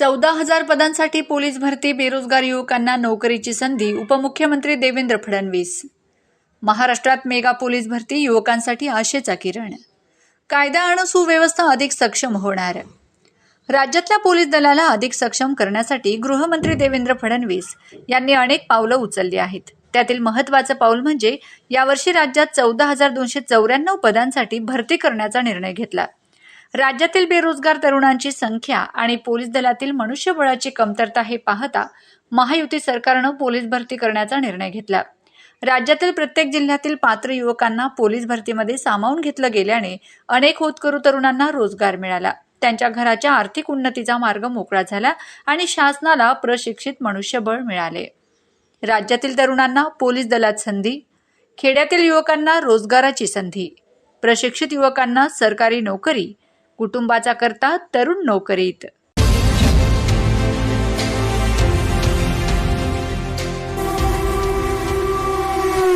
14,000 पदांसाठी पोलीस भरती, बेरोजगार युवकांना नोकरीची संधी. उपमुख्यमंत्री देवेंद्र फडणवीस. महाराष्ट्रात मेगा पोलीस भरती, युवकांसाठी आशेचा किरण. कायदा आणि सुव्यवस्था अधिक सक्षम होणार. राज्यातल्या पोलीस दलाला अधिक सक्षम करण्यासाठी गृहमंत्री देवेंद्र फडणवीस यांनी अनेक पावलं उचलली आहेत. त्यातील महत्त्वाचं पाऊल म्हणजे यावर्षी राज्यात 14,294 पदांसाठी भरती करण्याचा निर्णय घेतला. राज्यातील बेरोजगार तरुणांची संख्या आणि पोलीस दलातील मनुष्यबळाची कमतरता हे पाहता महायुती सरकारनं पोलीस भरती करण्याचा निर्णय घेतला. राज्यातील प्रत्येक जिल्ह्यातील पात्र युवकांना पोलीस भरतीमध्ये सामावून घेतलं गेल्याने अनेक होतकरू तरुणांना रोजगार मिळाला. त्यांच्या घराच्या आर्थिक उन्नतीचा मार्ग मोकळा झाला आणि शासनाला प्रशिक्षित मनुष्यबळ मिळाले. राज्यातील तरुणांना पोलीस दलात संधी, खेड्यातील युवकांना रोजगाराची संधी, प्रशिक्षित युवकांना सरकारी नोकरी, कुटुंबाचा करता तरुण नोकरीत.